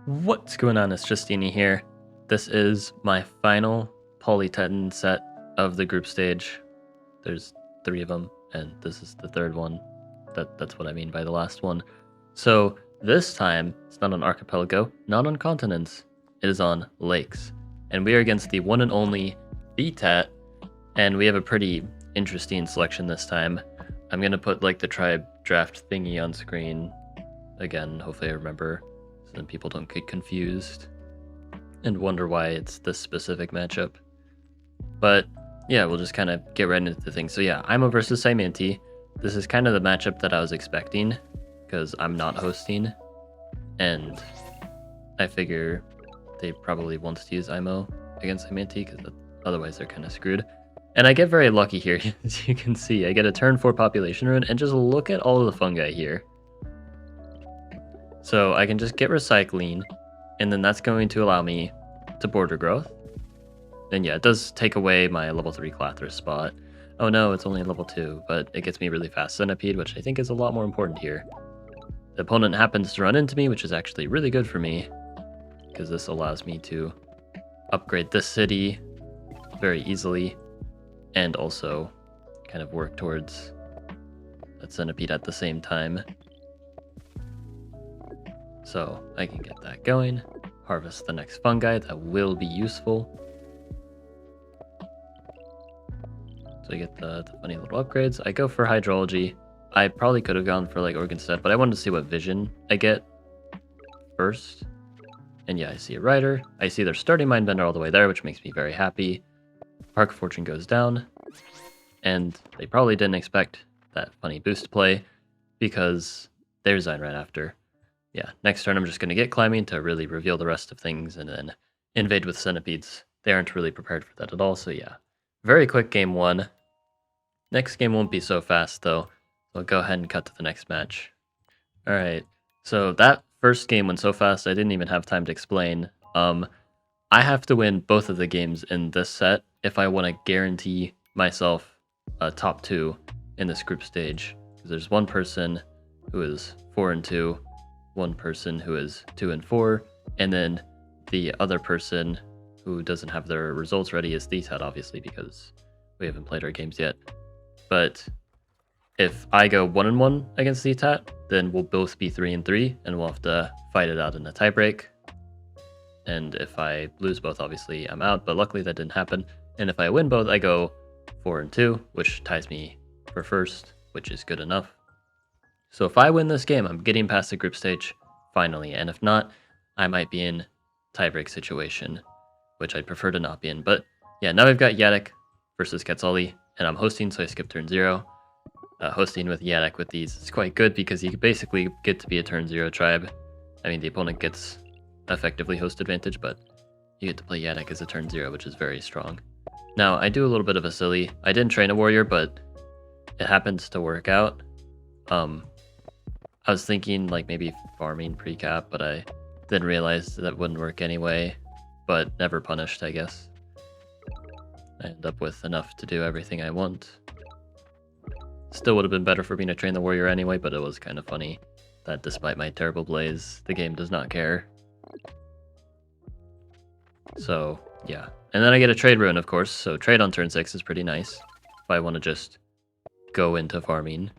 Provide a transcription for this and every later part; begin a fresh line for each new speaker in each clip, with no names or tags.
What's going on? It's Justeeni here. This is my final Polytopia set of the group stage. There's 3 of them, and this is the 3rd one. That's what I mean by the last one. So this time, it's not on archipelago, not on continents. It is on lakes. And we are against the one and only VTAT, and we have a pretty interesting selection this time. I'm going to put like the tribe draft thingy on screen. Again, hopefully I remember, so then people don't get confused and wonder why it's this specific matchup. But yeah, we'll just kind of get right into the thing. So yeah, Imo versus Simanti. This is kind of the matchup that I was expecting because I'm not hosting, and I figure they probably want to use Imo against Simanti because otherwise they're kind of screwed. And I get very lucky here, as you can see. I get a turn 4 population rune, and just look at all of the fungi here. So I can just get recycling, and then that's going to allow me to border growth. And yeah, it does take away my level 3 Clathris spot. Oh no, it's only level 2, but it gets me really fast Centipede, which I think is a lot more important here. The opponent happens to run into me, which is actually really good for me, because this allows me to upgrade this city very easily, and also kind of work towards that Centipede at the same time. So I can get that going, harvest the next fungi that will be useful. So I get the funny little upgrades. I go for hydrology. I probably could have gone for like Organstead, but I wanted to see what vision I get first. And yeah, I see a rider. I see their starting Mindbender all the way there, which makes me very happy. Park Fortune goes down, and they probably didn't expect that funny boost play because there's Zine right after. Yeah, next turn I'm just going to get climbing to really reveal the rest of things and then invade with centipedes. They aren't really prepared for that at all, so yeah. Very quick game 1. Next game won't be so fast though. So I'll go ahead and cut to the next match. Alright, so that first game went so fast I didn't even have time to explain. I have to win both of the games in this set if I want to guarantee myself a top 2 in this group stage. Because there's one person who is 4-2, one person who is 2-4, and then the other person who doesn't have their results ready is VTAT, obviously, because we haven't played our games yet. But if I go 1-1 against VTAT, then we'll both be 3-3, and we'll have to fight it out in a tiebreak. And if I lose both, obviously I'm out, but luckily that didn't happen. And if I win both, I go 4-2, which ties me for first, which is good enough. So if I win this game, I'm getting past the group stage finally, and if not, I might be in tiebreak situation, which I'd prefer to not be in. But yeah, now we've got Yadek versus Quetzali, and I'm hosting, so I skip turn 0. Hosting with Yadek with these is quite good because you basically get to be a turn 0 tribe. I mean, the opponent gets effectively host advantage, but you get to play Yadek as a turn 0, which is very strong. Now, I do a little bit of a silly. I didn't train a warrior, but it happens to work out. I was thinking like maybe farming pre-cap, but I then realized that wouldn't work anyway, but never punished, I guess. I end up with enough to do everything I want. Still would have been better for me to train the warrior anyway, but it was kind of funny that despite my terrible blaze, the game does not care. So yeah, and then I get a trade rune, of course, so trade on turn 6 is pretty nice if I want to just go into farming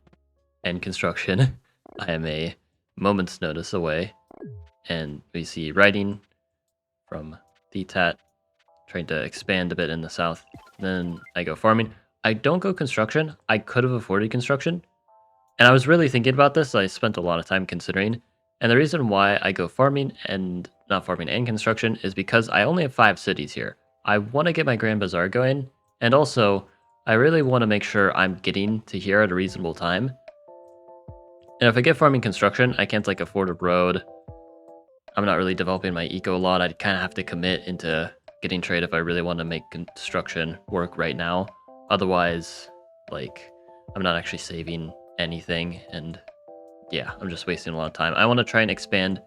and construction. I am a moment's notice away, and we see writing from VTAT trying to expand a bit in the south. Then I go farming. I don't go construction. I could have afforded construction, and I was really thinking about this. I spent a lot of time considering, and the reason why I go farming and not farming and construction is because I only have 5 cities here. I want to get my Grand Bazaar going, and also I really want to make sure I'm getting to here at a reasonable time. And if I get farming construction, I can't like afford a road. I'm not really developing my eco a lot. I'd kind of have to commit into getting trade if I really want to make construction work right now. Otherwise, like, I'm not actually saving anything, and yeah, I'm just wasting a lot of time. I want to try and expand,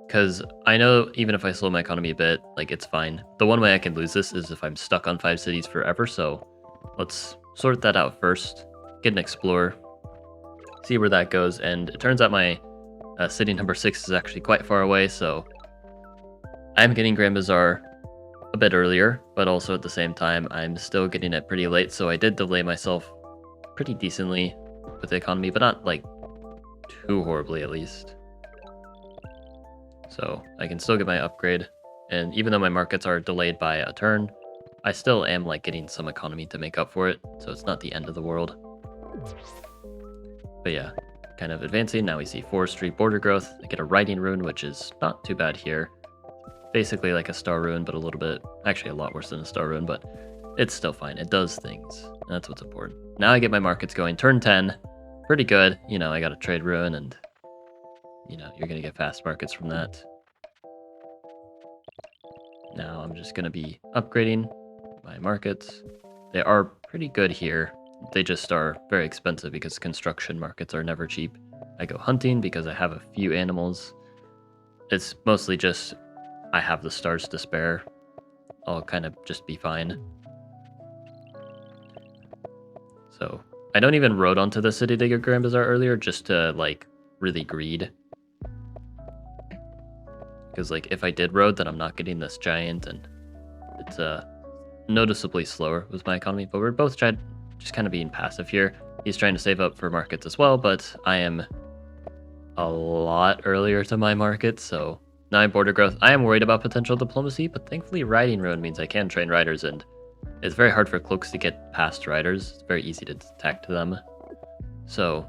because I know even if I slow my economy a bit, like, it's fine. The one way I can lose this is if I'm stuck on 5 cities forever, so let's sort that out first. Get an explorer, see where that goes, and it turns out my city number 6 is actually quite far away, so I'm getting Grand Bazaar a bit earlier, but also at the same time, I'm still getting it pretty late, so I did delay myself pretty decently with the economy, but not like too horribly at least. So I can still get my upgrade, and even though my markets are delayed by a turn, I still am like getting some economy to make up for it, so it's not the end of the world. But yeah, kind of advancing. Now we see forestry, border growth. I get a writing rune, which is not too bad here. Basically like a star rune, but a little bit, actually a lot worse than a star rune, but it's still fine. It does things. And that's what's important. Now I get my markets going. Turn 10, pretty good. You know, I got a trade rune, and you know, you're going to get fast markets from that. Now I'm just going to be upgrading my markets. They are pretty good here. They just are very expensive because construction markets are never cheap. I go hunting because I have a few animals. It's mostly just I have the stars to spare. I'll kind of just be fine. So I don't even road onto the city to get Grand Bazaar earlier just to like really greed. Because like if I did road, then I'm not getting this giant, and it's noticeably slower with my economy. But we're both just kind of being passive here. He's trying to save up for markets as well, but I am a lot earlier to my market, so 9 border growth. I am worried about potential diplomacy, but thankfully riding rune means I can train riders, and it's very hard for cloaks to get past riders. It's very easy to detect them. So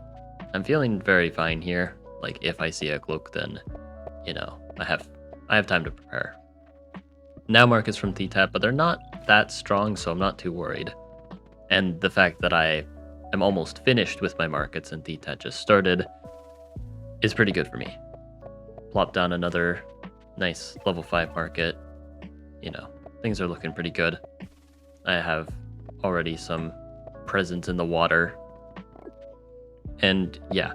I'm feeling very fine here. Like if I see a cloak, then you know, I have time to prepare. Now markets from TTAP, but they're not that strong, so I'm not too worried. And the fact that I am almost finished with my markets and TTAP just started is pretty good for me. Plop down another nice level 5 market. You know, things are looking pretty good. I have already some presence in the water. And yeah,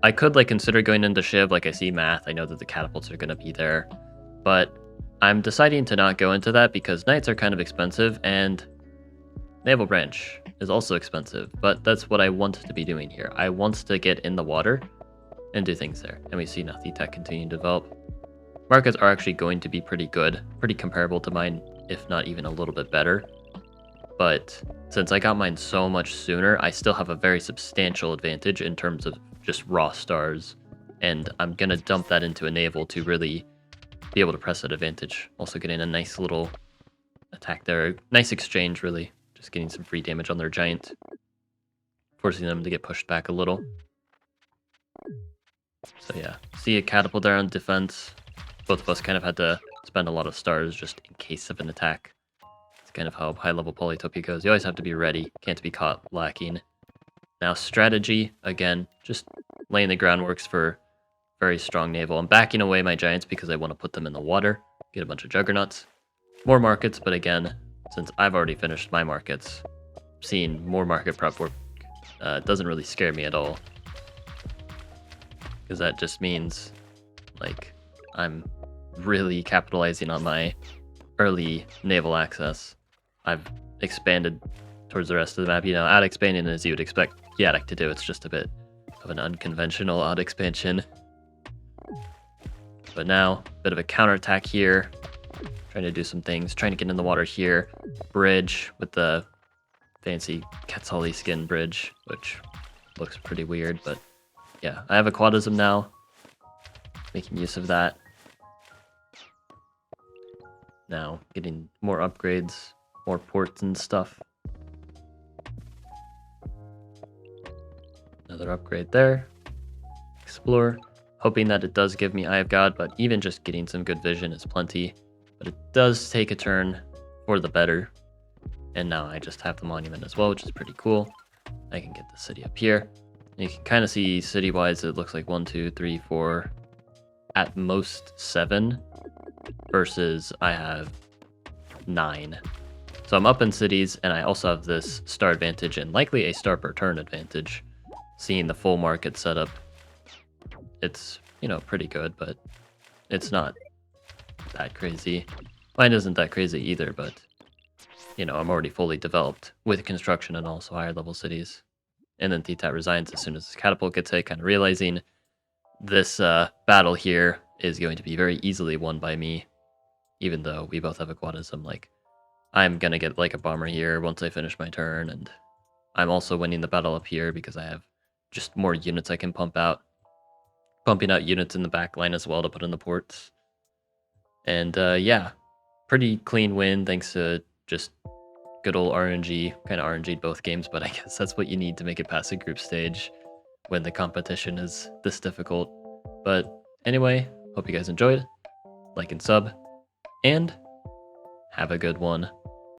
I could like consider going into Shiv. Like I see math, I know that the catapults are going to be there, but I'm deciding to not go into that because knights are kind of expensive and naval branch is also expensive, but that's what I want to be doing here. I want to get in the water and do things there. And we see Nathi Tech continue to develop. Markets are actually going to be pretty good, pretty comparable to mine, if not even a little bit better. But since I got mine so much sooner, I still have a very substantial advantage in terms of just raw stars. And I'm going to dump that into a naval to really be able to press that advantage. Also getting a nice little attack there. Nice exchange, really. Just getting some free damage on their giant. Forcing them to get pushed back a little. So yeah, see a catapult there on defense. Both of us kind of had to spend a lot of stars just in case of an attack. It's kind of how high-level Polytopia goes. You always have to be ready. Can't be caught lacking. Now strategy, again, just laying the groundworks for very strong naval. I'm backing away my giants because I want to put them in the water. Get a bunch of juggernauts. More markets, but again, since I've already finished my markets, seeing more market prep work doesn't really scare me at all. Because that just means, like, I'm really capitalizing on my early naval access. I've expanded towards the rest of the map. You know, out expanding as you would expect Yadok to do. It's just a bit of an unconventional odd expansion. But now, a bit of a counterattack here. Trying to do some things. Trying to get in the water here. Bridge with the fancy Quetzali skin bridge, which looks pretty weird, but yeah, I have a quadism now. Making use of that. Now, getting more upgrades, more ports and stuff. Another upgrade there. Explore. Hoping that it does give me Eye of God, but even just getting some good vision is plenty. But it does take a turn for the better. And now I just have the monument as well, which is pretty cool. I can get the city up here. And you can kind of see city-wise, it looks like 1, 2, 3, 4, at most 7, versus I have 9. So I'm up in cities, and I also have this star advantage and likely a star per turn advantage. Seeing the full market setup, it's, you know, pretty good, but it's not that crazy. Mine isn't that crazy either, but, you know, I'm already fully developed with construction and also higher level cities. And then Titat resigns as soon as his catapult gets hit, kind of realizing this battle here is going to be very easily won by me. even though we both have aquatism, like I'm gonna get like a bomber here once I finish my turn, and I'm also winning the battle up here because I have just more units I can pump out. Pumping out units in the back line as well to put in the ports. And yeah, pretty clean win thanks to just good old RNG. Kind of RNG'd both games, but I guess that's what you need to make it past the group stage when the competition is this difficult. But anyway, hope you guys enjoyed. Like and sub, and have a good one.